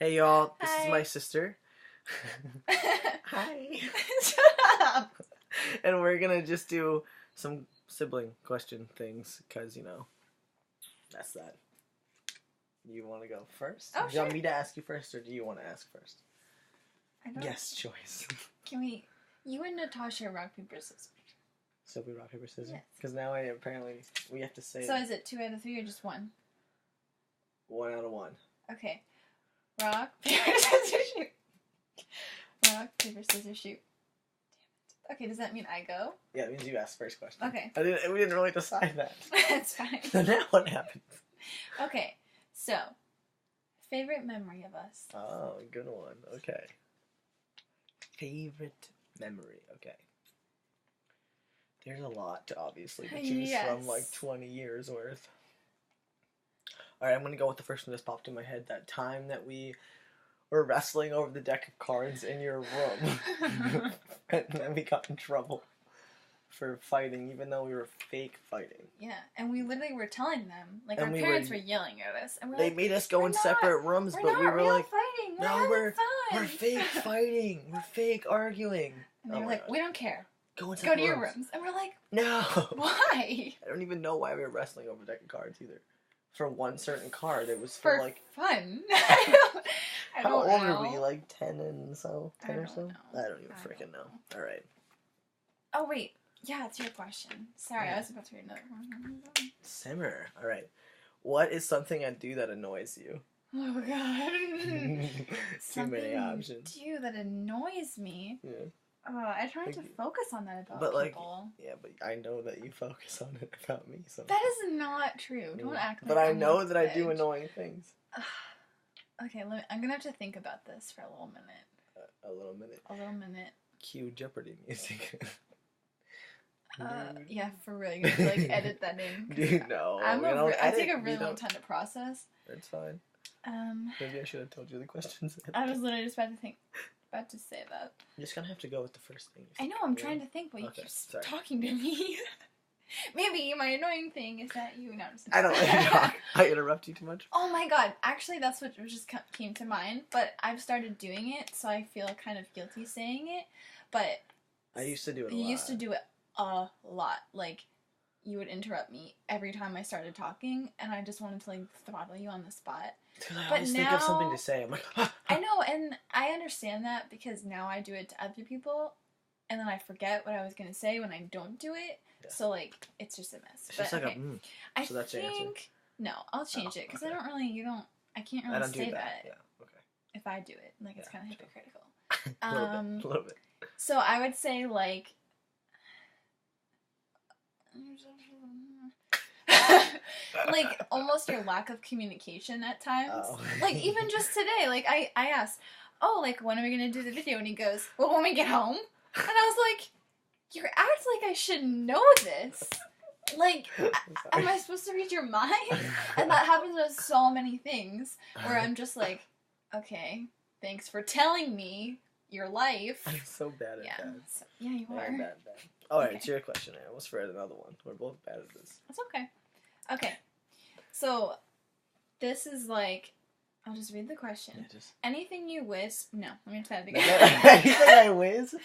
Hey y'all, this is Hi. my sister. Hi. Shut up. And we're gonna just do some sibling question things, because, that's that. You want to go first? Oh, Do you want sure. me to ask you first, or do you want to ask first? I don't. Yes, choice. Can we? You and Natasha rock paper scissors. So we rock, paper, scissors? Yes. Because now we have to say So is it 2 out of 3 or just 1? 1 out of 1. Okay. Rock, paper, scissors, shoot. Rock, paper, scissors, shoot. Damn it. Okay, does that mean I go? Yeah, it means you ask first question. Okay. We didn't really decide that. That's fine. So now what happens? Okay, so favorite memory of us. Oh, good one. Okay. Favorite memory. Okay. There's a lot to obviously to choose from, like 20 years worth. Alright, I'm gonna go with the first one that just popped in my head. That time that we were wrestling over the deck of cards in your room. And then we got in trouble for fighting, even though we were fake fighting. Yeah, and we literally were telling them, like, And our parents were yelling at us, and we're They like, made us go in separate rooms, but we were real like, fighting. no, we're we're fake fighting. We're fake arguing. And they were like, we don't care. Go to your rooms. And we're like, no. Why? I don't even know why we were wrestling over a deck of cards either. For one certain card, it was for like fun. How old are we? Like 10 and so? 10 or so? Know. I don't even freaking know. Alright. Oh, wait. Yeah, it's your question. Sorry, I was about to read another one. Simmer. Alright. What is something I do that annoys you? Oh, God. Too many options. Something you do that annoys me? Yeah. I try to focus on that about people. Yeah, but I know that you focus on it about me. So that is not true. Don't act like But I know that I do annoying things. Okay, I'm gonna have to think about this for a little minute. A little minute. A little minute. Cue Jeopardy music. Yeah, for real. You're gonna like edit that in. Dude, no. I take a really long time to process. It's fine. Maybe I should have told you the questions. I was literally just about to say that. You're just gonna have to go with the first thing. I know, I'm trying to think, but you keep talking to me. Maybe my annoying thing is that you... No, I don't let you talk. I interrupt you too much. Oh my god, actually that's what just came to mind, but I've started doing it, so I feel kind of guilty saying it, but... I used to do it a lot. You used to do it a lot. Like, you would interrupt me every time I started talking, and I just wanted to, like, throttle you on the spot. Dude, I always think of something to say. I'm like, I know, and I understand that because now I do it to other people, and then I forget what I was going to say when I don't do it. Yeah. So, like, it's just a mess. It's just like so that's your answer. No, I'll change it, because I can't really say that. Yeah, okay. If I do it. Like, it's kind of hypocritical. A little bit. So I would say, like... like, almost your lack of communication at times. Oh. Like, even just today, like, I asked, oh, like, when are we gonna do the video? And he goes, well, when we get home. And I was like, you act like I should know this. Like, am I supposed to read your mind? And that happens with so many things, where I'm just like, okay, thanks for telling me your life. I'm so bad at that. So, yeah, you are. I'm bad. Alright, it's your question. I almost forgot another one. We're both bad at this. That's okay. Okay. So, this is like... I'll just read the question. Yeah, Anything you wish... No, let me try it again. Anything I wish?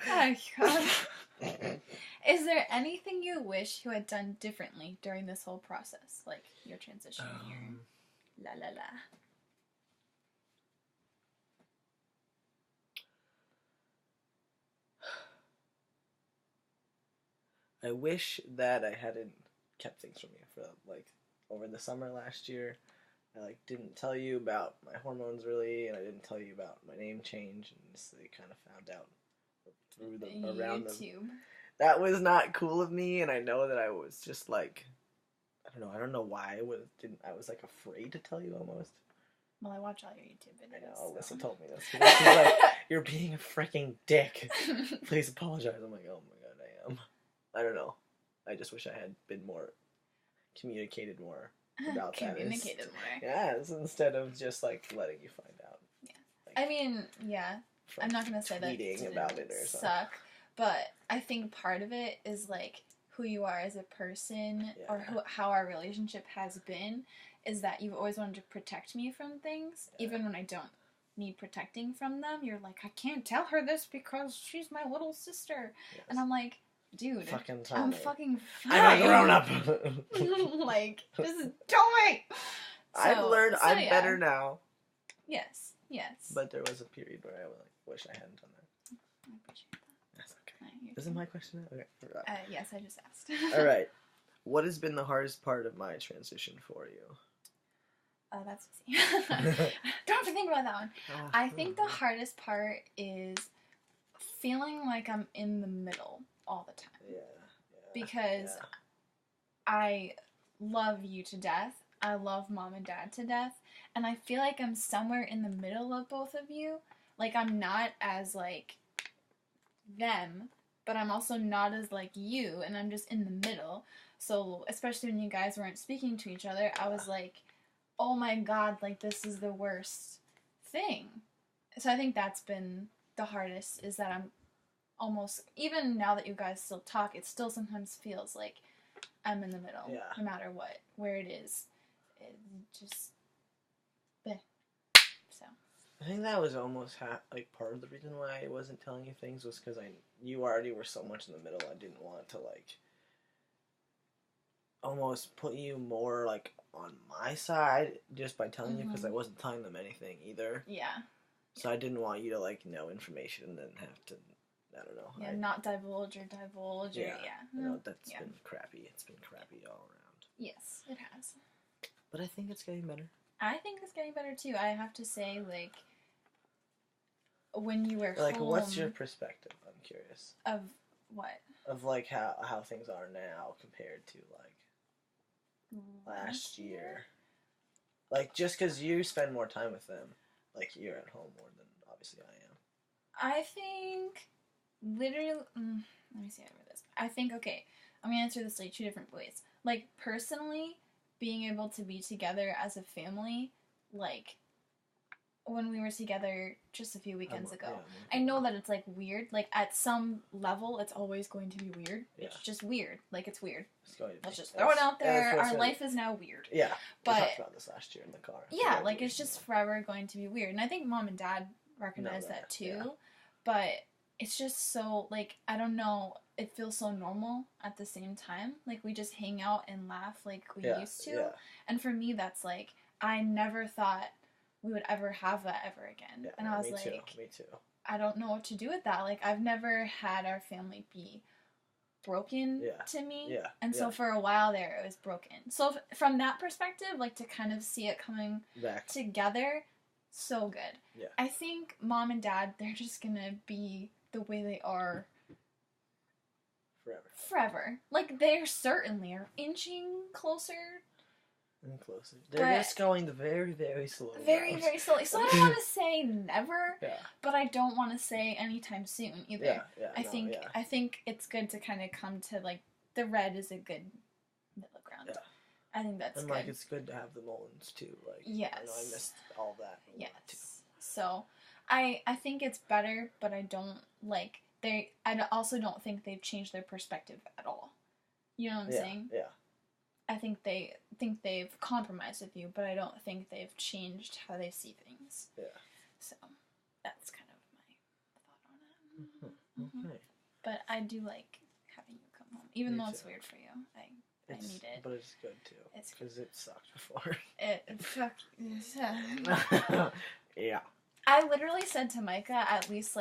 Oh, God. Is there anything you wish you had done differently during this whole process? Like, your transition, your... La la la. I wish that I hadn't kept things from you for, like, over the summer last year. I, like, didn't tell you about my hormones, really, and I didn't tell you about my name change, and just, they kind of found out through around YouTube. That was not cool of me, and I know that I was just, like, I don't know why I was, like, afraid to tell you almost. Well, I watch all your YouTube videos. I know, Alyssa told me this. She's like, you're being a freaking dick. Please apologize. I'm like, oh my god, I am. I don't know. I just wish I had been more communicated more about that. Communicated more. Yes, instead of just like letting you find out. Yeah. Like, I mean, yeah. I'm not gonna say that tweeting about it or something. Suck, but I think part of it is like who you are as a person, or how our relationship has been. Is that you've always wanted to protect me from things, even when I don't need protecting from them, you're like, I can't tell her this because she's my little sister. Yes. And I'm like, dude, I'm fucking fine. I'm a grown up. Like, just tell me. I've learned. I'm better now. Yes. But there was a period where I wish I hadn't done that. I appreciate that. That's okay. Isn't my question? Okay. Yes, I just asked. All right. What has been the hardest part of my transition for you? Oh, that's easy. Don't have to think about that one. I think the hardest part is feeling like I'm in the middle all the time. Yeah. Because I love you to death. I love mom and dad to death. And I feel like I'm somewhere in the middle of both of you. Like, I'm not as, like, them, but I'm also not as, like, you. And I'm just in the middle. So, especially when you guys weren't speaking to each other, I was like, oh my god, like, this is the worst thing. So I think that's been the hardest, is that I'm almost, even now that you guys still talk, it still sometimes feels like I'm in the middle, no matter what, where it is. It just, bleh. So. I think that was almost part of the reason why I wasn't telling you things was because you already were so much in the middle. I didn't want to almost put you more on my side just by telling you, because I wasn't telling them anything either. Yeah. So I didn't want you to know information and then have to, I don't know. Yeah, not divulge. Yeah. No, that's been crappy. It's been crappy all around. Yes, it has. But I think it's getting better. I think it's getting better too. I have to say, when you were home... what's your perspective? I'm curious. Of what? Of, how things are now compared to, last year. Just because you spend more time with them, you're at home more than, obviously, I am. I think, literally... let me see how I read this. I think, okay, I'm going to answer this, 2 different ways. Personally, being able to be together as a family, when we were together just a few weekends ago. I know that it's, weird. At some level, it's always going to be weird. Yeah. It's just weird. It's weird. Let's just throw it out there. Our life is now weird. Yeah. But, we talked about this last year in the car. Yeah, it's just forever going to be weird. And I think mom and dad recognize that too. Yeah. But it's just so, I don't know, it feels so normal at the same time. We just hang out and laugh like we used to. Yeah. And for me, that's, I never thought we would ever have that ever again. Yeah, and I was me too. I don't know what to do with that. I've never had our family be broken to me. Yeah. And so for a while there, it was broken. So from that perspective, to kind of see it coming back together, so good. Yeah. I think mom and dad, they're just gonna be the way they are forever. They certainly are inching closer. And closer. They're just going very, very slowly. Very, very slowly. So I don't want to say never, but I don't want to say anytime soon either. I think it's good to kind of come to, the red is a good middle ground. Yeah. I think that's good. And, it's good to have the Mullins, too. Yes. I know I missed all that. Yes. Too. So, I think it's better, but I don't, I also don't think they've changed their perspective at all. You know what I'm saying? Yeah. I think they've compromised with you, but I don't think they've changed how they see things. Yeah. So, that's kind of my thought on it. Mm-hmm. Okay. But I do like having you come home, even though it's weird for you. I need it. But it's good too. It's because it sucked before. Yeah. I literally said to Micah at least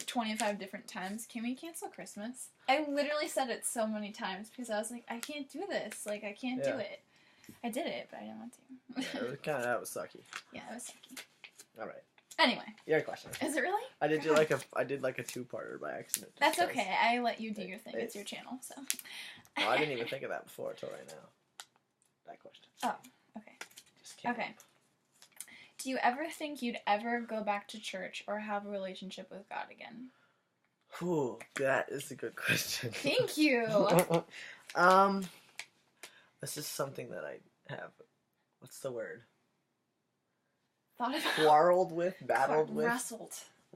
25 different times, can we cancel Christmas? I literally said it so many times because I was like, I can't do this. I can't do it. I did it, but I didn't want to. That was sucky. Yeah, it was sucky. All right. Anyway. Your question. Is it really? I did a two-parter by accident. That's okay. I let you do your thing. It's your channel, so. Well, I didn't even think of that before until right now. That question. Oh, okay. Just kidding. Okay. Do you ever think you'd ever go back to church or have a relationship with God again? Ooh, that is a good question. Thank you. This is something that I have. What's the word? Thought about. Quarreled with, battled with.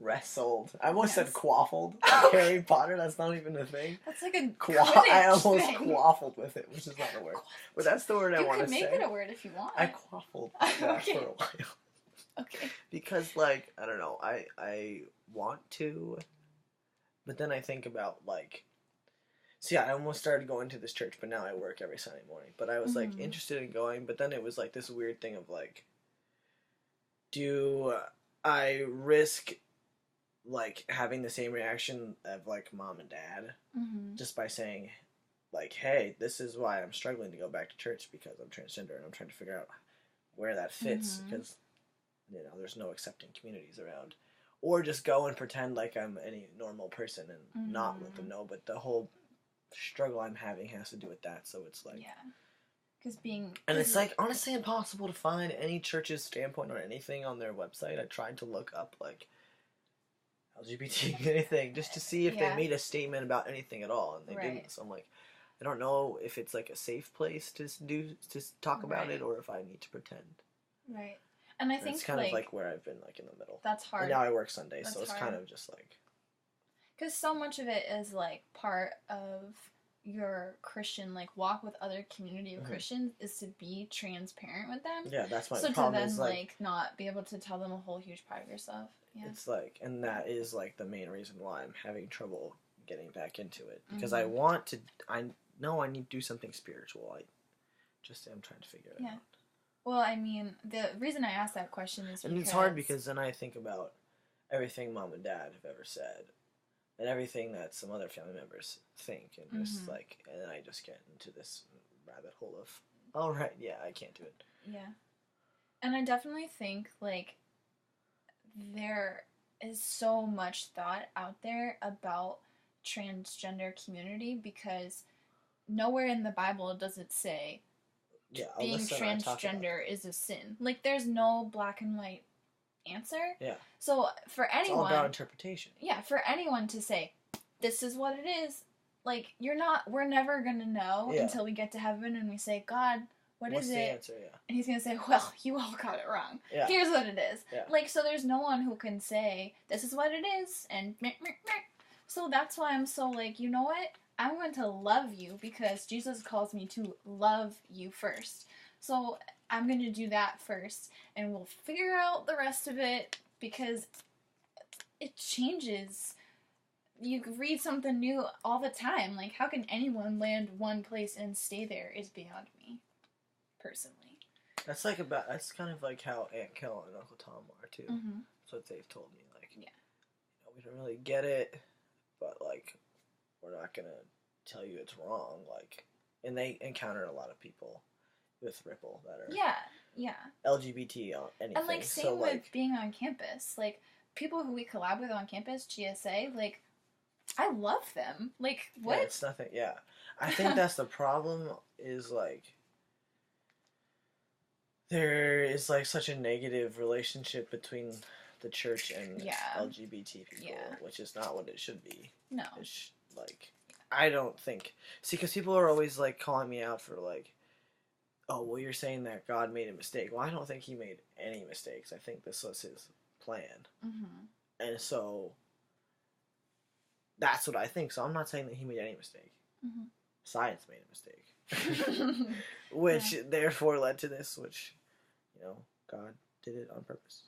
Wrestled. I almost said quaffled. Harry Potter. That's not even a thing. That's like a I almost quaffled with it, which is not a word. But that's the word I want to say. You can make it a word if you want. I quaffled for a while. Okay. because, like, I don't know, I want to, but then I think about, like, so yeah, I almost started going to this church, but now I work every Sunday morning, but I was, like, interested in going, but then it was, like, this weird thing of, like, do I risk, like, having the same reaction of, like, mom and dad, just by saying, like, hey, this is why I'm struggling to go back to church, because I'm transgender, and I'm trying to figure out where that fits, because, you know, there's no accepting communities around. Or just go and pretend like I'm any normal person and not let them know, but the whole struggle I'm having has to do with that, so it's like... Yeah. Because being... And it's, like, honestly impossible to find any church's standpoint on anything on their website. I tried to look up, like, LGBT anything, just to see if they made a statement about anything at all, and they didn't, so I'm like... I don't know if it's, like, a safe place to talk about it, or if I need to pretend. Right. And I think, it's kind of, like, where I've been, like, in the middle. That's hard. And now I work Sundays, so it's kind of just, like... Because so much of it is, like, part of your Christian, like, walk with other community of Christians is to be transparent with them. Yeah, that's my problem. So to then, like, not be able to tell them a whole huge part of yourself. Yeah. It's, like, and that is, like, the main reason why I'm having trouble getting back into it. Because I want to... No, I need to do something spiritual. I'm trying to figure it out. Well, I mean, the reason I asked that question is because... And it's hard because then I think about everything mom and dad have ever said, and everything that some other family members think, and just like, and then I just get into this rabbit hole of, all right, yeah, I can't do it. Yeah. And I definitely think, like, there is so much thought out there about transgender community because nowhere in the Bible does it say being transgender is a sin. Like, there's no black and white answer. Yeah. So for anyone, it's all about interpretation. Yeah, for anyone to say this is what it is, like, we're never gonna know until we get to heaven and we say, God, what's is it? The answer, And he's gonna say, well, you all got it wrong. Yeah. Here's what it is. Yeah. Like, so there's no one who can say this is what it is, and meh, meh, meh. So that's why I'm so, like, you know what? I'm going to love you because Jesus calls me to love you first. So I'm going to do that first, and we'll figure out the rest of it because it changes. You read something new all the time. Like, how can anyone land one place and stay there is beyond me, personally. That's kind of like how Aunt Kel and Uncle Tom are, too. That's what they've told me. Like, you know, we don't really get it, but, like, we're not gonna tell you it's wrong, like, and they encounter a lot of people with Ripple that are LGBT or anything. And, like, same with being on campus, like, people who we collab with on campus, GSA, like, I love them. Like, what? Yeah, it's nothing. Yeah, I think that's the problem. Is like there is like such a negative relationship between the church and LGBT people, which is not what it should be. No. It's like, I don't think... See, because people are always, like, calling me out for, like, oh, well, you're saying that God made a mistake. Well, I don't think he made any mistakes. I think this was his plan. And so, that's what I think. So I'm not saying that he made any mistake. Science made a mistake. Which, therefore, led to this, which, you know, God did it on purpose.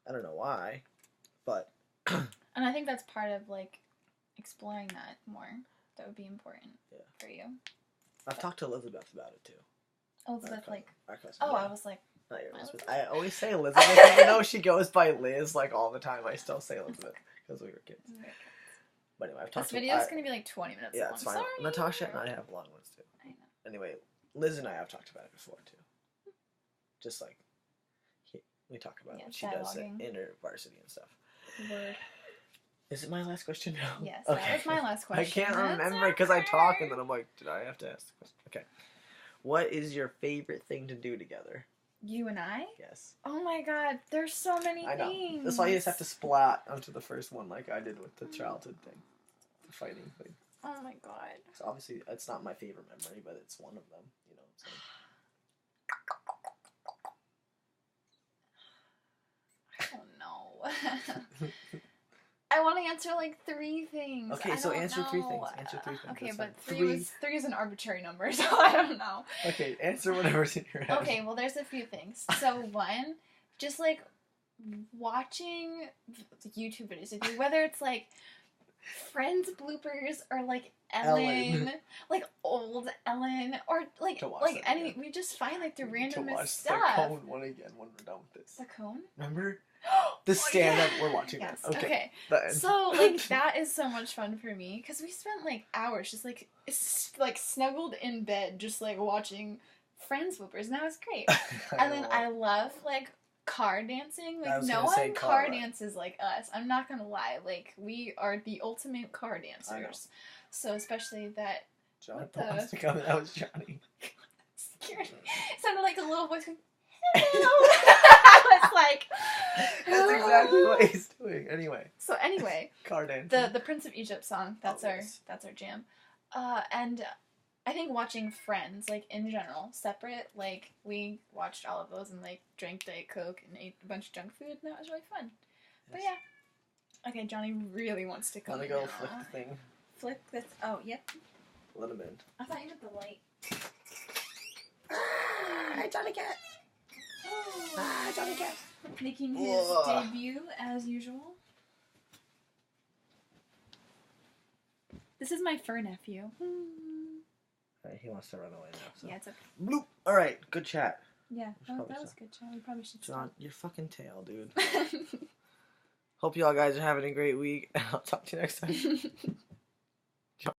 I don't know why, but... And I think that's part of, like, exploring that more. That would be important for you. I've talked to Elizabeth about it, too. Elizabeth, like... I was like... Not your Elizabeth. I always say Elizabeth, even though she goes by Liz, like, all the time. I still say Elizabeth, because we were kids. But anyway, I've talked to... This video's going to be, like, 20 minutes long. Yeah, it's fine. Sorry. Natasha and I have long ones, too. I know. Anyway, Liz and I have talked about it before, too. Just, like... We talk about what she does at InterVarsity and stuff. Word. Is it my last question now? Yes, okay. That was my last question. I can't remember because I talk and then I'm like, did I have to ask the question? Okay. What is your favorite thing to do together? You and I? Yes. Oh my god, there's so many I know. things. That's why you just have to splat onto the first one like I did with the childhood thing. The fighting thing. Oh my god. So obviously, it's not my favorite memory, but it's one of them, you know. So. I don't know. I want to answer like 3 things. Okay, so answer 3 things. Answer 3 things. Okay, but 3 is an arbitrary number, so I don't know. Okay, answer whatever's in your head. Okay, well, there's a few things. So 1, just like watching the YouTube videos with you, whether it's like Friends bloopers or like Ellen. Like old Ellen, or like any. We just find like the randomest stuff. The cone one again when we're done with this. The cone? Remember? The stand up we're watching. Yes. That. Okay. So like that is so much fun for me because we spent like hours just like snuggled in bed just like watching Friends bloopers, and that was great. And then I love like car dancing. Like no one car dances like us. I'm not gonna lie. Like we are the ultimate car dancers. So especially that. Johnny wants to come. That was Johnny. Scared. It sounded like a little voice going, hello. I was like, that's exactly what he's doing. Anyway. Car dancing. The Prince of Egypt song. That's our jam. And I think watching Friends, like in general, separate, like we watched all of those and like drank Diet Coke and ate a bunch of junk food, and that was really fun. Yes. But yeah. Okay, Johnny really wants to come. Wanna go flick the thing? Flick this. Oh, yep. Let him in. I thought you had the light. Hi, Johnny Cat. Oh. Johnny Cat. Making his debut as usual. This is my fur nephew. Right, he wants to run away now. So. Yeah, it's okay. Bloop. All right, good chat. Yeah, that was good chat. We probably should John, your fucking tail, dude. Hope you all guys are having a great week, and I'll talk to you next time.